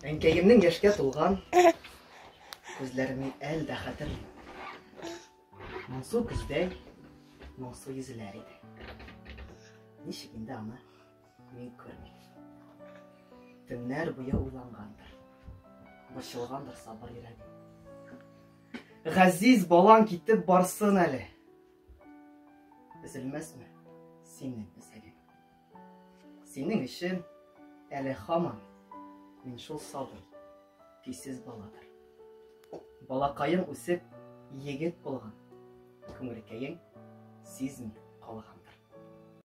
Әнкәйемнең яшькә тулган, күзләренең әл дә хәтер. Моңсу көздәй, моңсу йөзләр иде. Ничек инде аны мин күрмим. Төннәр буе уйлангандыр, борчылгандыр сабыр йөрәгем. Газиз балаң китеп барсын әле. Üzülмәсме синең үзәгең? Синең өчен әле һаман мин шул сабыр, көйсез баладыр. Балакаең үсеп, егет булган, күңелкәең сизми калган.